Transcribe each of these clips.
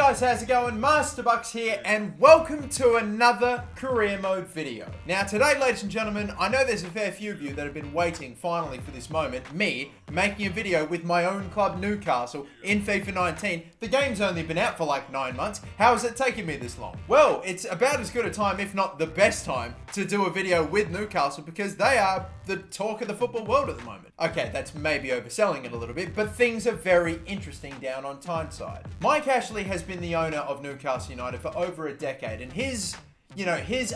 guys, how's it going? MasterBucks here, and welcome to another career mode video. Now today, ladies and gentlemen, I know there's a fair few of you that have been waiting finally for this moment, me making a video with my own club Newcastle in FIFA 19. The game's only been out for like 9 months. How has it taken me this long? Well, it's about as good a time, if not the best time, to do a video with Newcastle because they are the talk of the football world at the moment. Okay, that's maybe overselling it a little bit, but things are very interesting down on Tyneside. Mike Ashley has been the owner of Newcastle United for over a decade, and his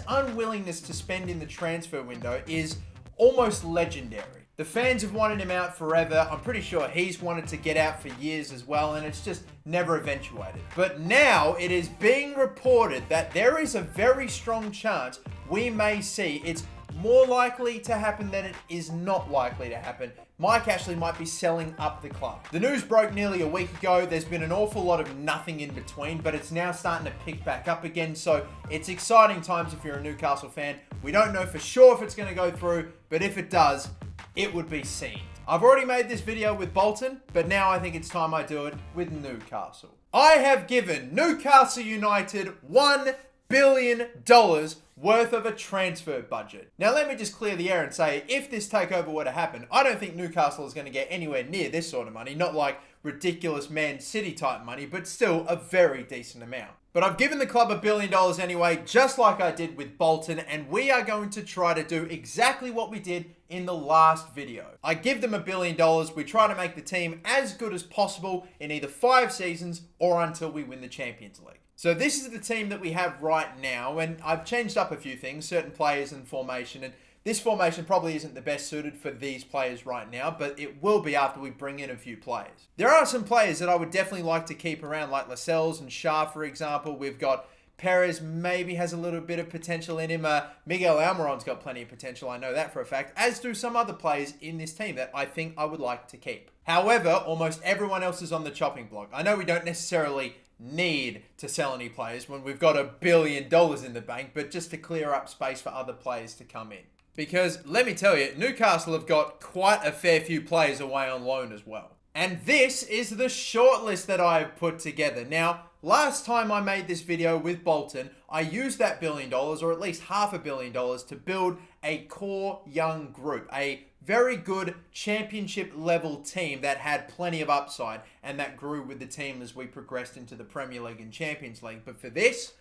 unwillingness to spend in the transfer window is almost legendary. The fans have wanted him out forever. I'm pretty sure he's wanted to get out for years as well, and it's just never eventuated. But now it is being reported that there is a very strong chance we may see it's more likely to happen than it is not likely to happen. Mike Ashley might be selling up the club. The news broke nearly a week ago. There's been an awful lot of nothing in between, but it's now starting to pick back up again. So it's exciting times if you're a Newcastle fan. We don't know for sure if it's going to go through, but if it does, it would be seen. I've already made this video with Bolton, but now I think it's time I do it with Newcastle. I have given Newcastle United $1 billion worth of a transfer budget. Now let me just clear the air and say, if this takeover were to happen, I don't think Newcastle is going to get anywhere near this sort of money. Not like ridiculous Man City type money, but still a very decent amount. But I've given the club $1 billion anyway, just like I did with Bolton, and we are going to try to do exactly what we did in the last video. I give them $1 billion, we try to make the team as good as possible in either 5 seasons or until we win the Champions League. So this is the team that we have right now, and I've changed up a few things, certain players and formation, and this formation probably isn't the best suited for these players right now, but it will be after we bring in a few players. There are some players that I would definitely like to keep around, like Lascelles and Shah, for example. We've got Perez, maybe has a little bit of potential in him. Miguel Almiron's got plenty of potential, I know that for a fact, as do some other players in this team that I think I would like to keep. However, almost everyone else is on the chopping block. I know we don't necessarily need to sell any players when we've got $1 billion in the bank, but just to clear up space for other players to come in. Because let me tell you, Newcastle have got quite a fair few players away on loan as well. And this is the shortlist that I've put together. Now, last time I made this video with Bolton, I used that $1 billion, or at least $500 million, to build a core young group, a very good championship level team that had plenty of upside and that grew with the team as we progressed into the Premier League and Champions League. But for this,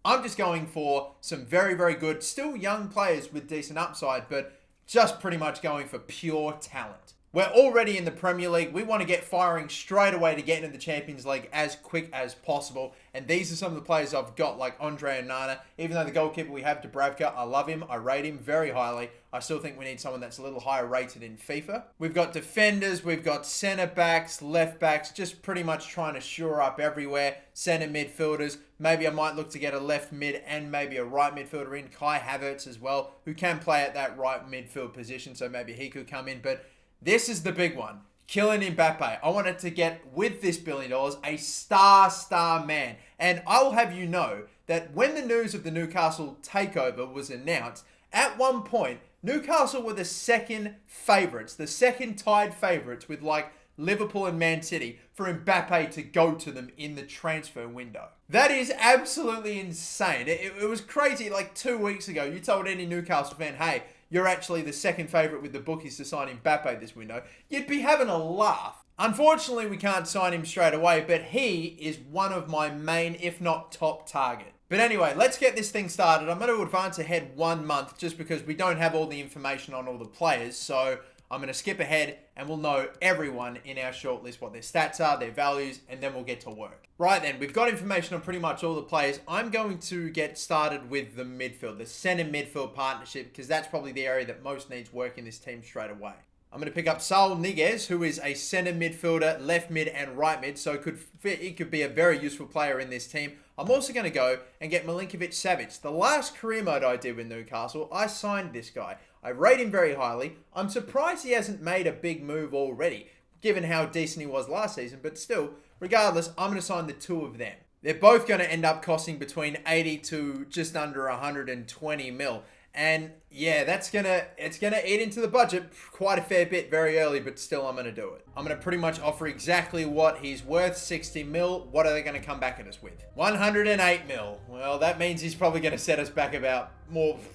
I'm just going for some very, very good, still young players with decent upside, but just pretty much going for pure talent. We're already in the Premier League. We want to get firing straight away to get into the Champions League as quick as possible. And these are some of the players I've got, like Andre Onana. Even though the goalkeeper we have, Dubravka, I love him. I rate him very highly. I still think we need someone that's a little higher rated in FIFA. We've got defenders. We've got centre backs, left backs, just pretty much trying to shore up everywhere. Centre midfielders. Maybe I might look to get a left mid and maybe a right midfielder in. Kai Havertz as well, who can play at that right midfield position. So maybe he could come in. But this is the big one. Kylian Mbappe. I wanted to get, with this $1 billion, a star man. And I'll have you know that when the news of the Newcastle takeover was announced, at one point, Newcastle were the second favourites, the second tied favourites with like Liverpool and Man City for Mbappe to go to them in the transfer window. That is absolutely insane. It was crazy. Like 2 weeks ago, you told any Newcastle fan, hey, you're actually the second favourite with the bookies to sign Mbappe this window, you'd be having a laugh. Unfortunately, we can't sign him straight away, but he is one of my main, if not top target. But anyway, let's get this thing started. I'm going to advance ahead 1 month just because we don't have all the information on all the players. So I'm going to skip ahead and we'll know everyone in our shortlist, what their stats are, their values, and then we'll get to work. Right then, we've got information on pretty much all the players. I'm going to get started with the midfield, the centre midfield partnership, because that's probably the area that most needs work in this team straight away. I'm going to pick up Saul Niguez, who is a centre midfielder, left mid and right mid, so he could be a very useful player in this team. I'm also going to go and get Milinkovic-Savic. The last career mode I did with Newcastle, I signed this guy. I rate him very highly. I'm surprised he hasn't made a big move already, given how decent he was last season, but still, regardless, I'm going to sign the two of them. They're both going to end up costing between 80 to just under 120 mil. And yeah, it's gonna eat into the budget quite a fair bit very early, but still I'm gonna do it. I'm gonna pretty much offer exactly what he's worth, 60 mil. What are they gonna come back at us with? 108 mil. Well, that means he's probably gonna set us back about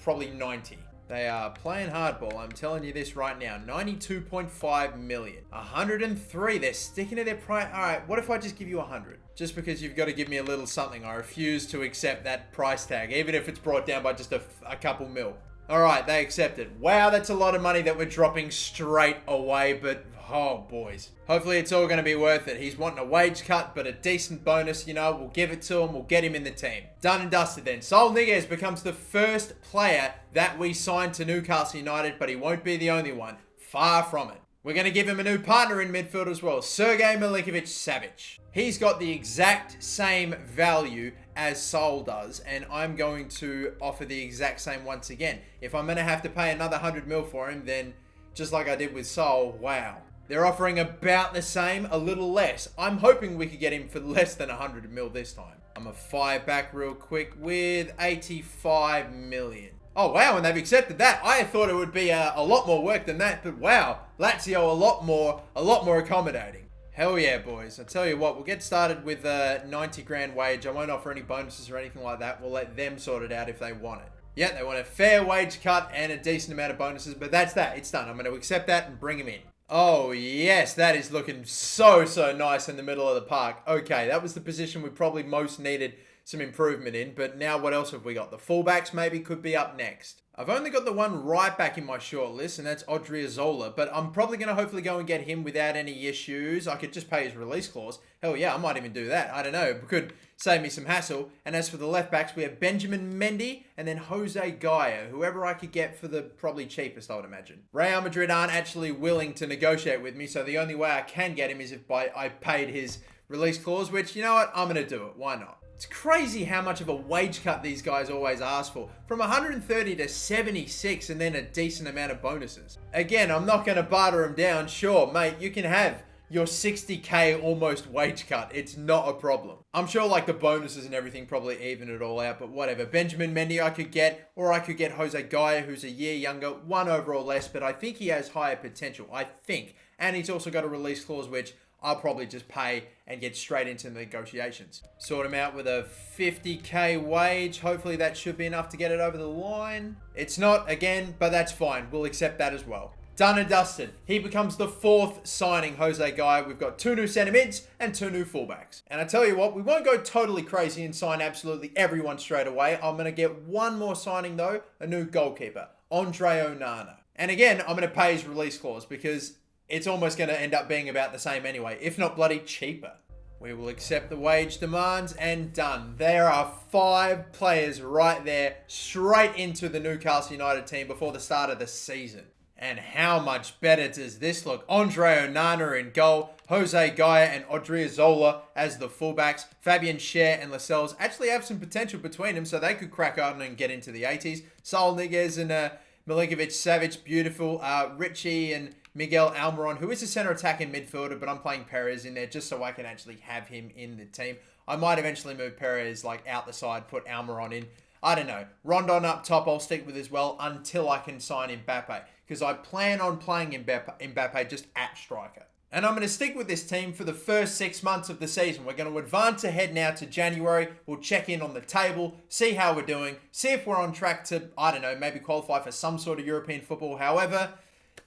probably 90. They are playing hardball, I'm telling you this right now. 92.5 million. 103, they're sticking to their price. All right, what if I just give you 100? Just because you've got to give me a little something. I refuse to accept that price tag, even if it's brought down by just a couple mil. All right, they accepted. Wow, that's a lot of money that we're dropping straight away, but oh, boys. Hopefully it's all going to be worth it. He's wanting a wage cut, but a decent bonus, you know, we'll give it to him. We'll get him in the team. Done and dusted then. Saul Niguez becomes the first player that we signed to Newcastle United, but he won't be the only one. Far from it. We're going to give him a new partner in midfield as well, Sergej Milinkovic-Savic. He's got the exact same value as Saul does, and I'm going to offer the exact same once again. If I'm going to have to pay another 100 mil for him, then just like I did with Saul, wow. They're offering about the same, a little less. I'm hoping we could get him for less than 100 mil this time. I'm going to fire back real quick with 85 million. Oh, wow, and they've accepted that. I thought it would be a lot more work than that, but wow, Lazio a lot more accommodating. Hell yeah, boys. I tell you what, we'll get started with a 90 grand wage. I won't offer any bonuses or anything like that. We'll let them sort it out if they want it. Yeah, they want a fair wage cut and a decent amount of bonuses, but that's that. It's done. I'm going to accept that and bring him in. Oh, yes, that is looking so nice in the middle of the park. Okay, that was the position we probably most needed some improvement in, but now what else have we got? The fullbacks maybe could be up next. I've only got the one right back in my short list, and that's Odriozola, but I'm probably going to hopefully go and get him without any issues. I could just pay his release clause. Hell yeah, I might even do that. I don't know. It could save me some hassle. And as for the left backs, we have Benjamin Mendy and then Jose Gaia, whoever I could get for the probably cheapest, I would imagine. Real Madrid aren't actually willing to negotiate with me, so the only way I can get him is if I paid his release clause, which, you know what, I'm going to do it. Why not? It's crazy how much of a wage cut these guys always ask for. From 130 to 76 and then a decent amount of bonuses. Again, I'm not going to barter them down. Sure, mate, you can have your 60k almost wage cut. It's not a problem. I'm sure like the bonuses and everything probably even it all out, but whatever. Benjamin Mendy I could get, or I could get Jose Gaia, who's a year younger, one overall less, but I think he has higher potential. I think. And he's also got a release clause, which I'll probably just pay and get straight into the negotiations. Sort him out with a 50k wage. Hopefully that should be enough to get it over the line. It's not, again, but that's fine. We'll accept that as well. Done and dusted. He becomes the fourth signing, Jose Gaia. We've got 2 new centre mids and 2 new fullbacks. And I tell you what, we won't go totally crazy and sign absolutely everyone straight away. I'm going to get one more signing though, a new goalkeeper, Andre Onana. And again, I'm going to pay his release clause because it's almost going to end up being about the same anyway, if not bloody cheaper. We will accept the wage demands and done. There are 5 players right there, straight into the Newcastle United team before the start of the season. And how much better does this look? Andre Onana in goal, Jose Gaia and Odriozola as the fullbacks. Fabian Schär and Lascelles actually have some potential between them, so they could crack on and get into the 80s. Saul Niguez and Milinkovic-Savic, beautiful. Richie and Miguel Almiron, who is a centre attacking midfielder, but I'm playing Perez in there just so I can actually have him in the team. I might eventually move Perez like out the side, put Almiron in. I don't know. Rondon up top, I'll stick with as well until I can sign Mbappe, because I plan on playing Mbappe just at striker. And I'm going to stick with this team for the first 6 months of the season. We're going to advance ahead now to January. We'll check in on the table, see how we're doing, see if we're on track to, I don't know, maybe qualify for some sort of European football. However,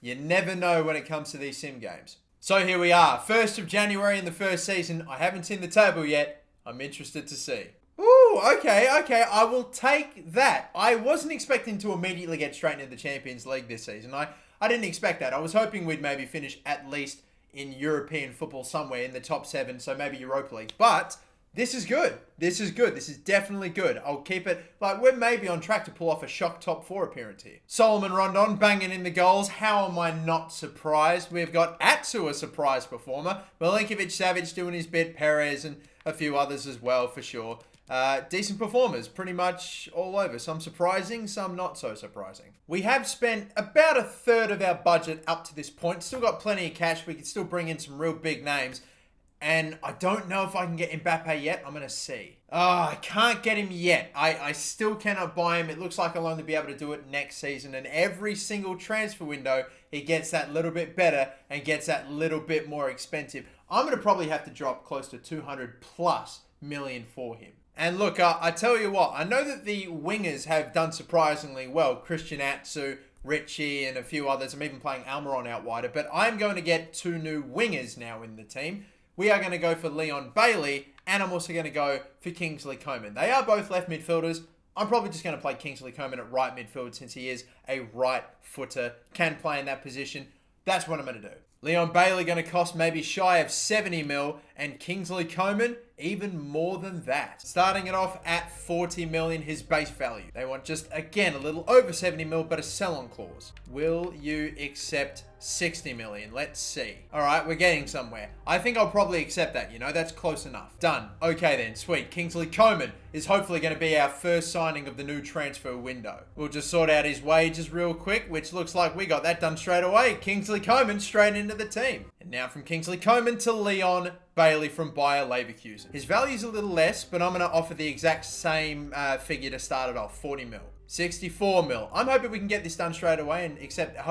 you never know when it comes to these sim games. So here we are, 1st of January in the first season. I haven't seen the table yet. I'm interested to see. Ooh, okay. I will take that. I wasn't expecting to immediately get straight into the Champions League this season. I didn't expect that. I was hoping we'd maybe finish at least in European football somewhere in the top 7, so maybe Europa League. But this is good. This is good. This is definitely good. I'll keep it. Like, we're maybe on track to pull off a shock top 4 appearance here. Salomon Rondon banging in the goals. How am I not surprised? We've got Atsu, a surprise performer. Milinkovic-Savic doing his bit. Perez and a few others as well, for sure. Decent performers, pretty much all over. Some surprising, some not so surprising. We have spent about a third of our budget up to this point. Still got plenty of cash. We can still bring in some real big names. And I don't know if I can get Mbappe yet. I'm going to see. Oh, I can't get him yet. I still cannot buy him. It looks like I'll only be able to do it next season. And every single transfer window, he gets that little bit better and gets that little bit more expensive. I'm going to probably have to drop close to 200 plus million for him. And look, I tell you what, I know that the wingers have done surprisingly well. Christian Atsu, Richie, and a few others. I'm even playing Almiron out wider. But I'm going to get 2 new wingers now in the team. We are going to go for Leon Bailey, and I'm also going to go for Kingsley Coman. They are both left midfielders. I'm probably just going to play Kingsley Coman at right midfield since he is a right footer, can play in that position. That's what I'm going to do. Leon Bailey going to cost maybe shy of 70 mil, and Kingsley Coman even more than that. Starting it off at 40 million, his base value. They want just, again, a little over 70 mil, but a sell-on clause. Will you accept 60 million? Let's see. All right, we're getting somewhere. I think I'll probably accept that, you know, that's close enough. Done. Okay then, sweet. Kingsley Coman is hopefully going to be our first signing of the new transfer window. We'll just sort out his wages real quick, which looks like we got that done straight away. Kingsley Coman straight into the team. And now from Kingsley Coman to Leon Bailey from Bayer Leverkusen. His value's a little less, but I'm going to offer the exact same figure to start it off, 40 mil. 64 mil. I'm hoping we can get this done straight away and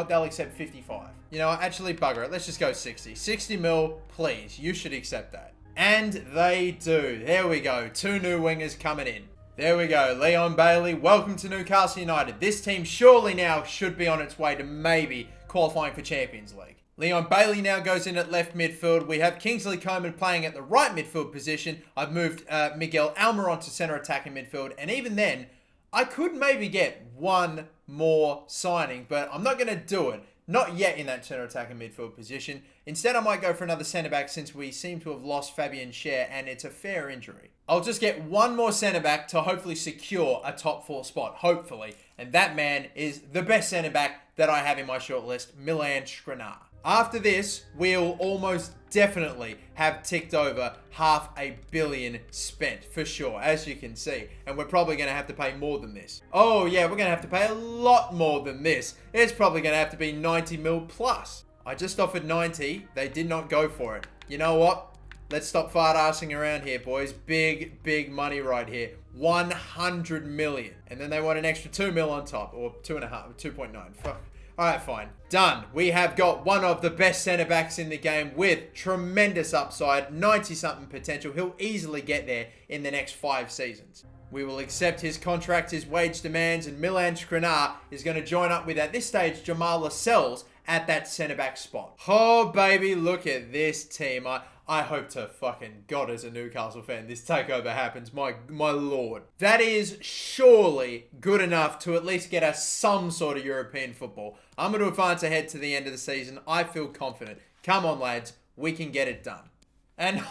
they'll accept 55. You know, actually bugger it. Let's just go 60. 60 mil, please. You should accept that. And they do. There we go. 2 new wingers coming in. There we go. Leon Bailey, welcome to Newcastle United. This team surely now should be on its way to maybe qualifying for Champions League. Leon Bailey now goes in at left midfield. We have Kingsley Coman playing at the right midfield position. I've moved Miguel Almiron to centre attacking midfield. And even then, I could maybe get one more signing, but I'm not going to do it. Not yet in that centre attacking midfield position. Instead, I might go for another centre-back since we seem to have lost Fabian Schär and it's a fair injury. I'll just get one more centre-back to hopefully secure a top 4 spot, hopefully. And that man is the best centre-back that I have in my shortlist, Milan Skriniar. After this, we'll almost definitely have ticked over $500 million spent, for sure, as you can see. And we're probably going to have to pay more than this. Oh yeah, we're going to have to pay a lot more than this. It's probably going to have to be 90 mil plus. I just offered 90. They did not go for it. You know what? Let's stop fart-arsing around here, boys. Big money right here. 100 million. And then they want an extra 2 mil on top, or 2.5, 2.9. Fuck. Alright, fine. Done. We have got one of the best centre-backs in the game with tremendous upside, 90-something potential. He'll easily get there in the next 5 seasons. We will accept his contract, his wage demands, and Milan Skriniar is going to join up with, at this stage, Jamal Lascelles at that centre-back spot. Oh, baby, look at this team. I hope to fucking God as a Newcastle fan this takeover happens. My lord. That is surely good enough to at least get us some sort of European football. I'm going to advance ahead to the end of the season. I feel confident. Come on, lads. We can get it done. And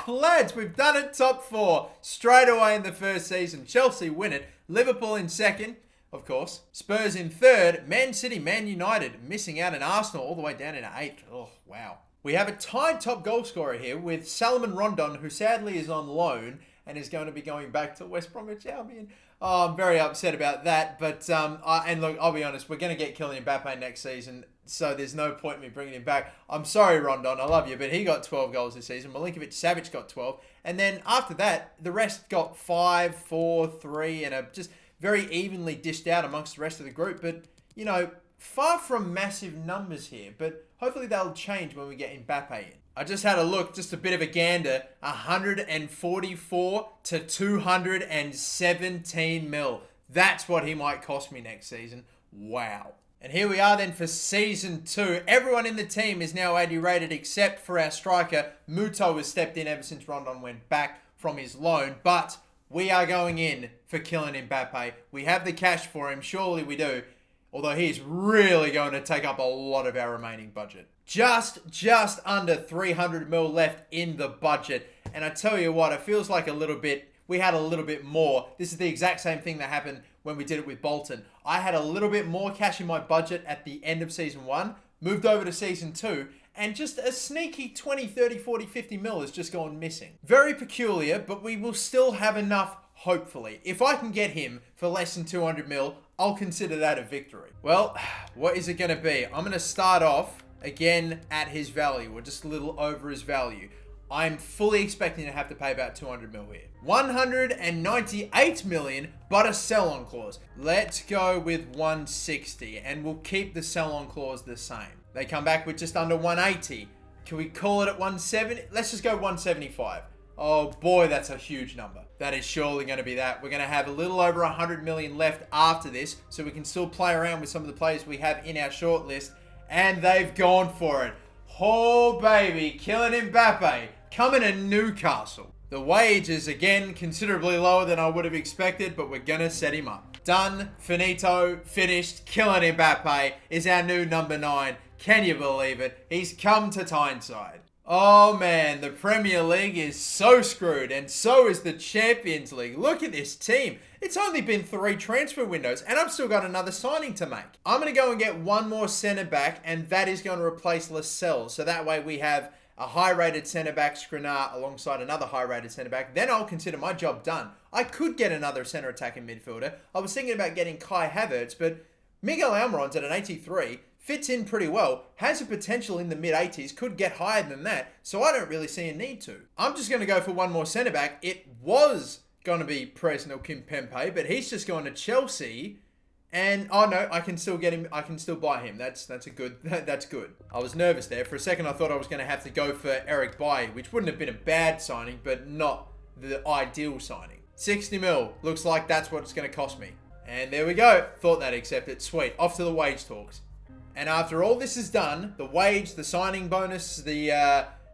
lads, we've done it top 4 straight away in the first season. Chelsea win it. Liverpool in second. Of course. Spurs in third. Man City, Man United missing out, and Arsenal all the way down into 8th. Oh, wow. We have a tied top goal scorer here with Salomon Rondon, who sadly is on loan and is going to be going back to West Bromwich Albion. Oh, I'm very upset about that. But, and look, I'll be honest, we're going to get Kylian Mbappe next season, so there's no point in me bringing him back. I'm sorry, Rondon, I love you, but he got 12 goals this season. Milinkovic-Savic got 12. And then after that, the rest got 5, 4, 3, and just very evenly dished out amongst the rest of the group. But, you know, far from massive numbers here, but hopefully they'll change when we get Mbappe in. I just had a look, just a bit of a gander. 144 to 217 mil. That's what he might cost me next season. Wow. And here we are then for Season 2. Everyone in the team is now 80 rated except for our striker. Muto has stepped in ever since Rondon went back from his loan. But we are going in for Kylian Mbappe. We have the cash for him. Surely we do. Although he's really going to take up a lot of our remaining budget. Just under 300 mil left in the budget. And I tell you what, it feels like we had a little bit more. This is the exact same thing that happened when we did it with Bolton. I had a little bit more cash in my budget at the end of Season 1, moved over to Season 2, and just a sneaky 20, 30, 40, 50 mil has just gone missing. Very peculiar, but we will still have enough, hopefully. If I can get him for less than 200 mil, I'll consider that a victory. Well, what is it going to be? I'm going to start off again at his value, or just a little over his value. I'm fully expecting to have to pay about 200 mil here. 198 million, but a sell-on clause. Let's go with 160, and we'll keep the sell-on clause the same. They come back with just under 180. Can we call it at 170? Let's just go 175. Oh boy, that's a huge number. That is surely going to be that. We're going to have a little over 100 million left after this, so we can still play around with some of the players we have in our shortlist, and they've gone for it. Oh baby, Kylian Mbappe coming to Newcastle. The wage is again considerably lower than I would have expected, but we're gonna set him up. Done, finito, finished. Kylian Mbappe is our new number 9. Can you believe it? He's come to Tyneside. Oh man, the Premier League is so screwed, and so is the Champions League. Look at this team. It's only been 3 transfer windows, and I've still got another signing to make. I'm going to go and get one more centre-back, and that is going to replace Lascelles. So that way we have a high-rated centre-back, Skriniar, alongside another high-rated centre-back. Then I'll consider my job done. I could get another centre-attacking midfielder. I was thinking about getting Kai Havertz, but Miguel Almiron's at an 83. Fits in pretty well, has a potential in the mid-80s, could get higher than that, so I don't really see a need to. I'm just going to go for one more centre-back. It was going to be Presnel Kimpembe, but he's just going to Chelsea, and oh no, I can still get him, I can still buy him. That's good. I was nervous there. For a second I thought I was going to have to go for Eric Bailly, which wouldn't have been a bad signing, but not the ideal signing. 60 mil, looks like that's what it's going to cost me. And there we go, thought that accepted. Sweet, off to the wage talks. And after all this is done, the wage, the signing bonus,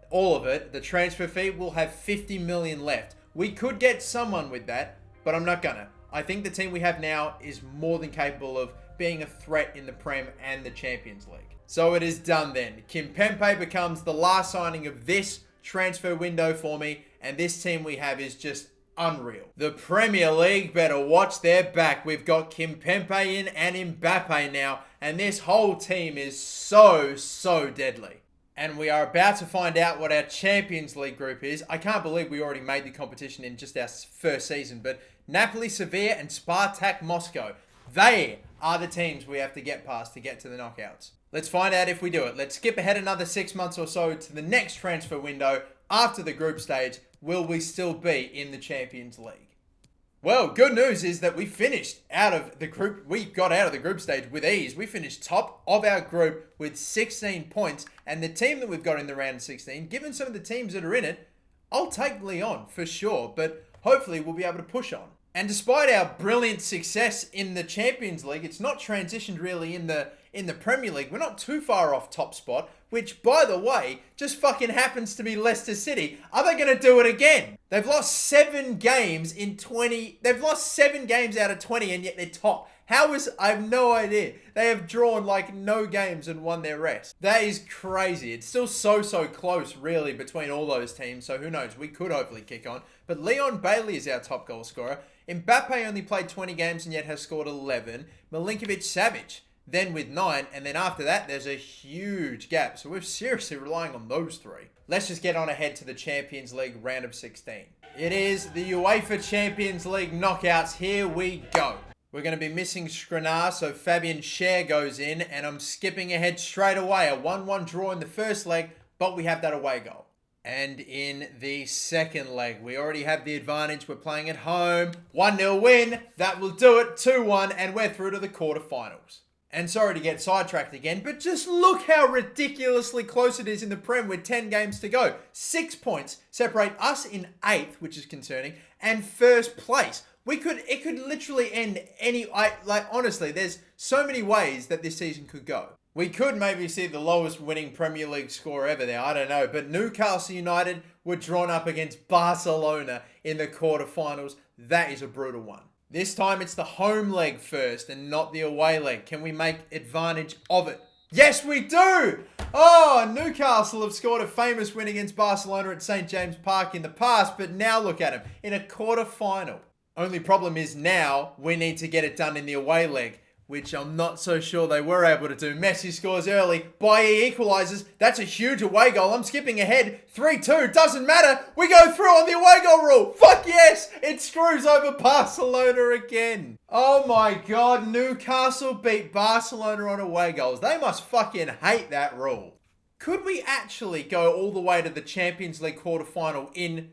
all of it, the transfer fee, will have 50 million left. We could get someone with that, but I'm not gonna. I think the team we have now is more than capable of being a threat in the Prem and the Champions League. So it is done then. Kimpembe becomes the last signing of this transfer window for me, and this team we have is just unreal. The Premier League better watch their back. We've got Kimpembe in and Mbappe now, and this whole team is so deadly. And we are about to find out what our Champions League group is. I can't believe we already made the competition in just our first season, but Napoli, Sevilla, and Spartak Moscow, they are the teams we have to get past to get to the knockouts. Let's find out if we do it. Let's skip ahead another 6 months or so to the next transfer window after the group stage. Will we still be in the Champions League? Well, good news is that we finished out of the group. We got out of the group stage with ease. We finished top of our group with 16 points. And the team that we've got in the round of 16, given some of the teams that are in it, I'll take Lyon for sure. But hopefully we'll be able to push on. And despite our brilliant success in the Champions League, it's not transitioned really in the Premier League. We're not too far off top spot, which, by the way, just fucking happens to be Leicester City. Are they going to do it again? They've lost 7 games in 20. They've lost 7 games out of 20, and yet they're top. I have no idea. They have drawn like no games and won their rest. That is crazy. It's still so close, really, between all those teams. So who knows? We could hopefully kick on. But Leon Bailey is our top goal scorer. Mbappe only played 20 games and yet has scored 11. Milinkovic-Savic then with 9, and then after that, there's a huge gap. So we're seriously relying on those 3. Let's just get on ahead to the Champions League round of 16. It is the UEFA Champions League knockouts. Here we go. We're going to be missing Skriniar, so Fabian Schär goes in, and I'm skipping ahead straight away. A 1-1 draw in the first leg, but we have that away goal. And in the second leg, we already have the advantage. We're playing at home. 1-0 win. That will do it. 2-1, and we're through to the quarterfinals. And sorry to get sidetracked again, but just look how ridiculously close it is in the Prem with 10 games to go. 6 points separate us in 8th, which is concerning, and first place. It could literally end honestly, there's so many ways that this season could go. We could maybe see the lowest winning Premier League score ever there, I don't know. But Newcastle United were drawn up against Barcelona in the quarterfinals. That is a brutal one. This time it's the home leg first and not the away leg. Can we make advantage of it? Yes, we do! Oh, Newcastle have scored a famous win against Barcelona at St. James Park in the past, but now look at them in a quarter-final. Only problem is now we need to get it done in the away leg, which I'm not so sure they were able to do. Messi scores early. Bailly equalises. That's a huge away goal. I'm skipping ahead. 3-2. Doesn't matter. We go through on the away goal rule. Fuck yes. It screws over Barcelona again. Oh my God. Newcastle beat Barcelona on away goals. They must fucking hate that rule. Could we actually go all the way to the Champions League quarterfinal in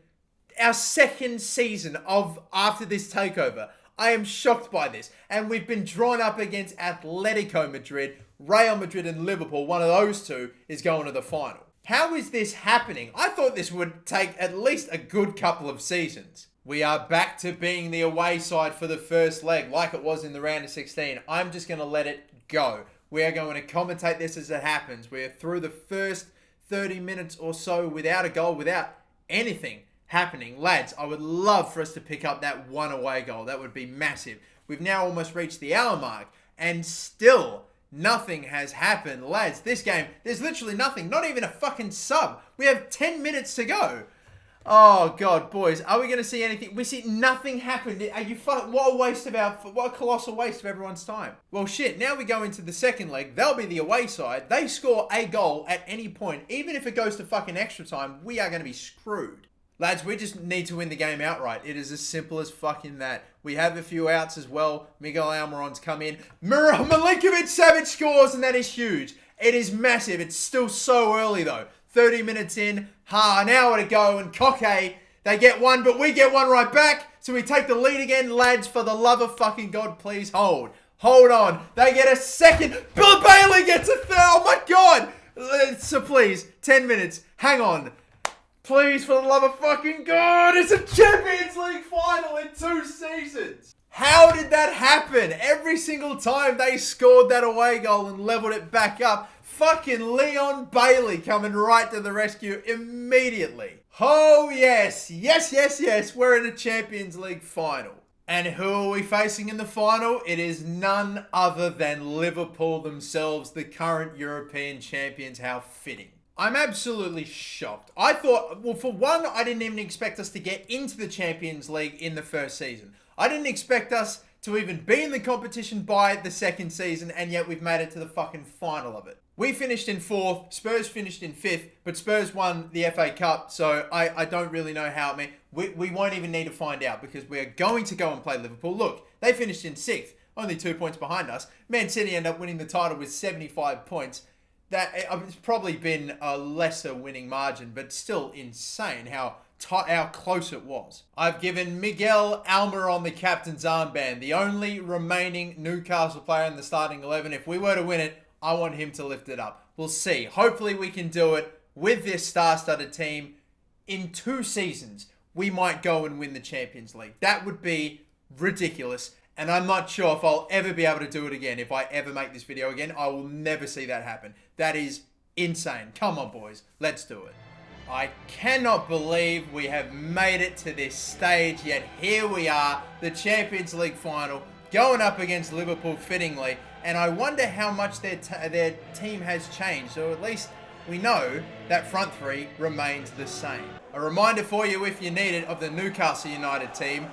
our second season of after this takeover? I am shocked by this. And we've been drawn up against Atletico Madrid, Real Madrid and Liverpool. One of those two is going to the final. How is this happening? I thought this would take at least a good couple of seasons. We are back to being the away side for the first leg, like it was in the round of 16. I'm just going to let it go. We are going to commentate this as it happens. We're through the first 30 minutes or so without a goal, without anything happening. Lads, I would love for us to pick up that one away goal. That would be massive. We've now almost reached the hour mark, and still nothing has happened. Lads, this game, there's literally nothing. Not even a fucking sub. We have 10 minutes to go. Oh, God, boys. Are we going to see anything? We see nothing happen. Are you what a colossal waste of everyone's time. Well, shit. Now we go into the second leg. They'll be the away side. They score a goal at any point. Even if it goes to fucking extra time, we are going to be screwed. Lads, we just need to win the game outright. It is as simple as fucking that. We have a few outs as well. Miguel Almiron's come in. Milinkovic-Savic scores, and that is huge. It is massive. It's still so early, though. 30 minutes in, an hour to go, and Koke, they get one, but we get one right back. So we take the lead again. Lads, for the love of fucking God, please hold. Hold on. They get a second. Bill Bailey gets a third. Oh, my God. So please, 10 minutes. Hang on. Please, for the love of fucking God, it's a Champions League final in 2 seasons. How did that happen? Every single time they scored that away goal and leveled it back up, fucking Leon Bailey coming right to the rescue immediately. Oh, yes. Yes, yes, yes. We're in a Champions League final. And who are we facing in the final? It is none other than Liverpool themselves, the current European champions. How fitting. I'm absolutely shocked. I thought, well, for one, I didn't even expect us to get into the Champions League in the first season. I didn't expect us to even be in the competition by the second season, and yet we've made it to the fucking final of it. We finished in 4th, Spurs finished in 5th, but Spurs won the FA Cup, so I don't really know how. We won't even need to find out, because we are going to go and play Liverpool. Look, they finished in 6th, only 2 points behind us. Man City ended up winning the title with 75 points. That it's probably been a lesser winning margin, but still insane how close it was. I've given Miguel Almiron the captain's armband, the only remaining Newcastle player in the starting 11. If we were to win it, I want him to lift it up. We'll see. Hopefully we can do it with this star-studded team. In 2 seasons, we might go and win the Champions League. That would be ridiculous. And I'm not sure if I'll ever be able to do it again. If I ever make this video again, I will never see that happen. That is insane. Come on, boys. Let's do it. I cannot believe we have made it to this stage, yet here we are, the Champions League final, going up against Liverpool fittingly. And I wonder how much their team has changed. So at least we know that front three remains the same. A reminder for you, if you need it, of the Newcastle United team.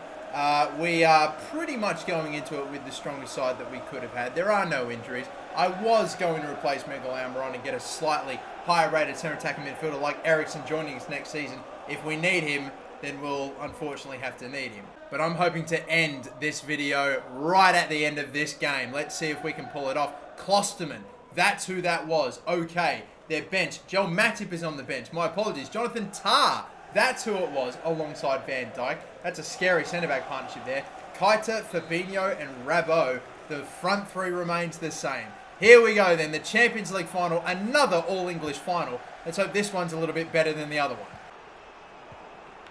We are pretty much going into it with the strongest side that we could have had. There are no injuries. I was going to replace Miguel Almiron and get a slightly higher rated centre attacking midfielder like Eriksen joining us next season. If we need him, then we'll unfortunately have to need him. But I'm hoping to end this video right at the end of this game. Let's see if we can pull it off. Klosterman, that's who that was. Okay, their bench. Joel Matip is on the bench. My apologies. Jonathan Tah. That's who it was, alongside Van Dijk. That's a scary centre-back partnership there. Keita, Fabinho, and Rabiot. The front three remains the same. Here we go then, the Champions League final, another all-English final. Let's hope this one's a little bit better than the other one.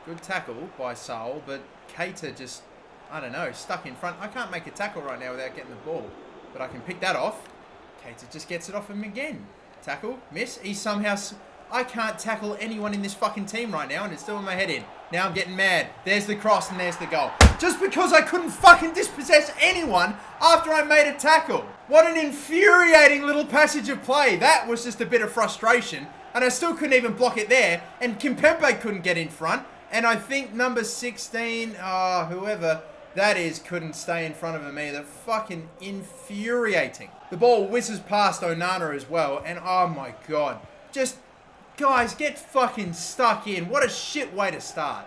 Good tackle by Saul, but Keita just, I don't know, stuck in front. I can't make a tackle right now without getting the ball, but I can pick that off. Keita just gets it off him again. Tackle, miss. He somehow... I can't tackle anyone in this fucking team right now, and it's still in my head in. Now I'm getting mad. There's the cross, and there's the goal. Just because I couldn't fucking dispossess anyone after I made a tackle. What an infuriating little passage of play. That was just a bit of frustration, and I still couldn't even block it there, and Kimpembe couldn't get in front, and I think number 16, whoever that is, couldn't stay in front of me. They're fucking infuriating. The ball whizzes past Onana as well, and oh my God. Just... guys, get fucking stuck in. What a shit way to start.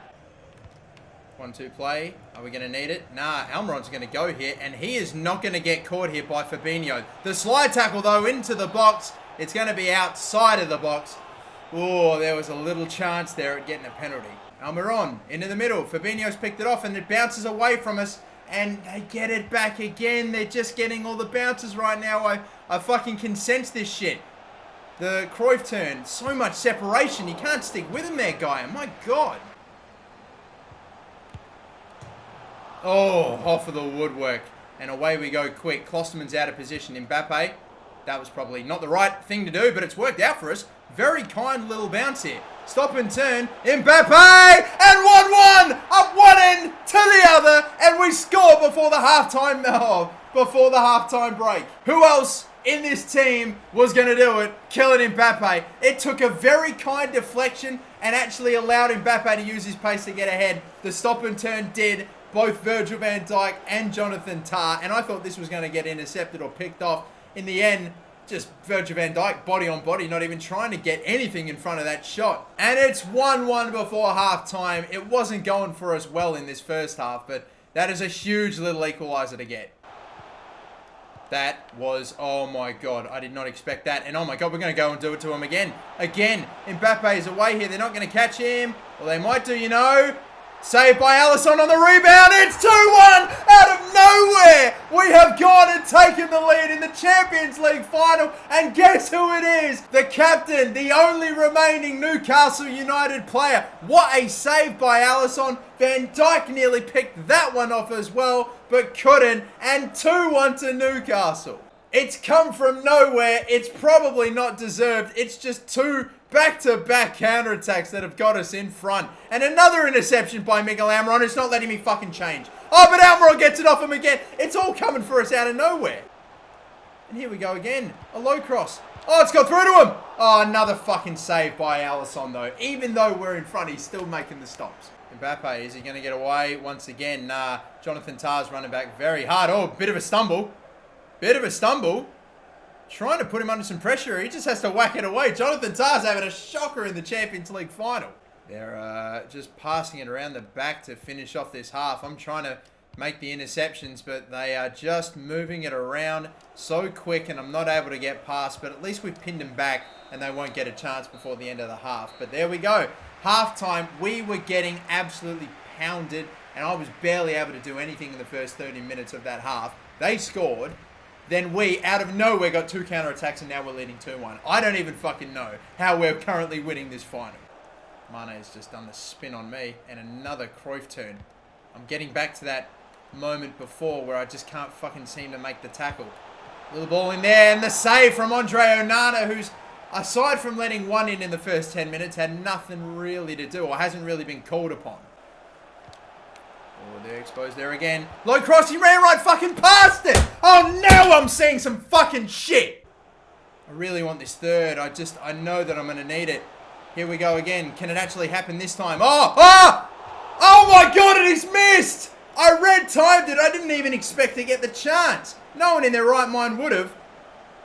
1-2 play. Are we going to need it? Nah, Almiron's going to go here, and he is not going to get caught here by Fabinho. The slide tackle, though, into the box. It's going to be outside of the box. Oh, there was a little chance there at getting a penalty. Almiron into the middle. Fabinho's picked it off and it bounces away from us. And they get it back again. They're just getting all the bounces right now. I fucking can sense this shit. The Cruyff turn. So much separation. You can't stick with him there, guy. My God. Oh, off of the woodwork. And away we go quick. Klosterman's out of position. Mbappe. That was probably not the right thing to do, but it's worked out for us. Very kind little bounce here. Stop and turn. Mbappe! And 1-1! Up one end to the other. And we score before the halftime break. Who else in this team was going to do it? Kylian Mbappe. It took a very kind deflection and actually allowed Mbappe to use his pace to get ahead. The stop and turn did. Both Virgil van Dijk and Jonathan Tah. And I thought this was going to get intercepted or picked off. In the end, just Virgil van Dijk, body on body, not even trying to get anything in front of that shot. And it's 1-1 before half-time. It wasn't going for us well in this first half, but that is a huge little equaliser to get. That was, oh my God, I did not expect that. And oh my God, we're going to go and do it to him again. Again, Mbappe is away here. They're not going to catch him. Well, they might do, you know. Saved by Alisson on the rebound. It's 2-1 out of nowhere. We have gone and taken the lead in the Champions League final. And guess who it is? The captain, the only remaining Newcastle United player. What a save by Alisson. Van Dijk nearly picked that one off as well, but couldn't. And 2-1 to Newcastle. It's come from nowhere. It's probably not deserved. It's just two back-to-back counterattacks that have got us in front. And another interception by Miguel Almiron. It's not letting me fucking change. Oh, but Almiron gets it off him again. It's all coming for us out of nowhere. And here we go again. A low cross. Oh, it's got through to him. Oh, another fucking save by Alisson, though. Even though we're in front, he's still making the stops. Mbappe, is he going to get away once again? Nah, Jonathan Tah's running back very hard. Oh, bit of a stumble. Bit of a stumble. Trying to put him under some pressure. He just has to whack it away. Jonathan Tah's having a shocker in the Champions League final. They're just passing it around the back to finish off this half. I'm trying to make the interceptions, but they are just moving it around so quick, and I'm not able to get past. But at least we've pinned them back, and they won't get a chance before the end of the half. But there we go. Halftime, we were getting absolutely pounded, and I was barely able to do anything in the first 30 minutes of that half. They scored. Then we, out of nowhere, got two counterattacks, and now we're leading 2-1. I don't even fucking know how we're currently winning this final. Mane's just done the spin on me, and another Cruyff turn. I'm getting back to that moment before where I just can't fucking seem to make the tackle. Little ball in there, and the save from Andre Onana, who's, aside from letting one in the first 10 minutes, had nothing really to do, or hasn't really been called upon. Oh, they're exposed there again. Low cross, he ran right fucking past it. Oh, now I'm seeing some fucking shit. I really want this third. I know that I'm going to need it. Here we go again. Can it actually happen this time? Oh my God, and he's missed. I timed it. I didn't even expect to get the chance. No one in their right mind would have.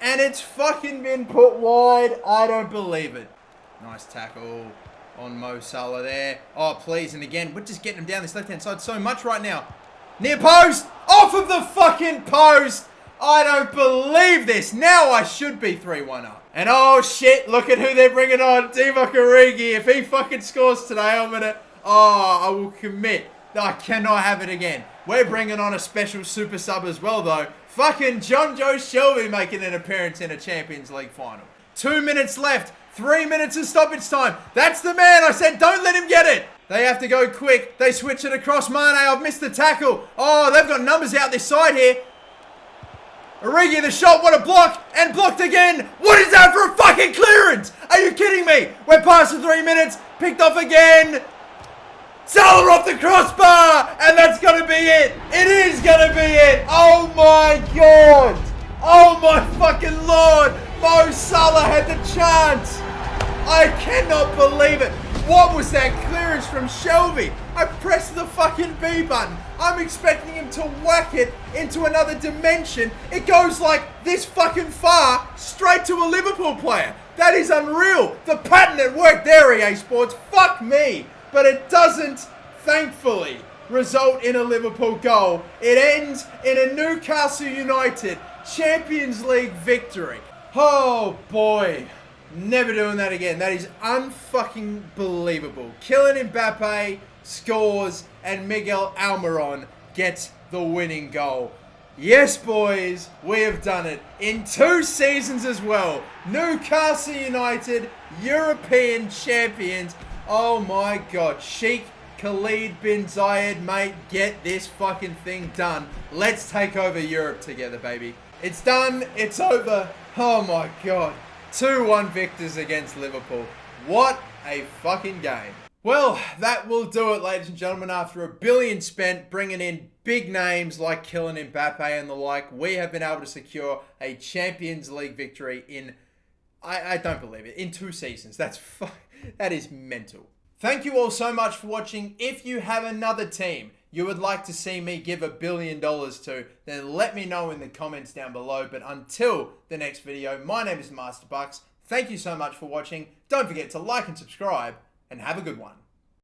And it's fucking been put wide. I don't believe it. Nice tackle on Mo Salah there. Oh, please. And again, we're just getting him down this left-hand side so much right now. Near post. Off of the fucking post. I don't believe this. Now I should be 3-1 up. And oh, shit. Look at who they're bringing on. Divock Origi. If he fucking scores today, I'm going to... Oh, I will commit. I cannot have it again. We're bringing on a special super sub as well, though. Fucking John Joe Shelby making an appearance in a Champions League final. 2 minutes left. 3 minutes of stoppage time. That's the man. I said, don't let him get it. They have to go quick. They switch it across. Mane, I've missed the tackle. Oh, they've got numbers out this side here. Origi, the shot. What a block. And blocked again. What is that for a fucking clearance? Are you kidding me? We're past the 3 minutes. Picked off again. Salah off the crossbar. And that's going to be it. It is going to be it. Oh, my God. Oh, my fucking Lord. Mo Salah had the chance. I cannot believe it. What was that clearance from Shelby? I pressed the fucking B button. I'm expecting him to whack it into another dimension. It goes like this fucking far straight to a Liverpool player. That is unreal. The pattern at work there, EA Sports. Fuck me. But it doesn't, thankfully, result in a Liverpool goal. It ends in a Newcastle United Champions League victory. Oh boy. Never doing that again. That is unfucking believable. Kylian Mbappe scores and Miguel Almiron gets the winning goal. Yes, boys, we have done it. In 2 seasons as well. Newcastle United, European champions. Oh my God. Sheikh Khalid bin Zayed, mate, get this fucking thing done. Let's take over Europe together, baby. It's done. It's over. Oh my God. 2-1 victors against Liverpool. What a fucking game. Well, that will do it, ladies and gentlemen. After $1 billion spent bringing in big names like Kylian Mbappe and the like, we have been able to secure a Champions League victory in, I don't believe it, in 2 seasons. That is mental. Thank you all so much for watching. If you have another team you would like to see me give $1 billion to, then let me know in the comments down below. But until the next video, my name is MasterBucks. Thank you so much for watching. Don't forget to like and subscribe, and have a good one.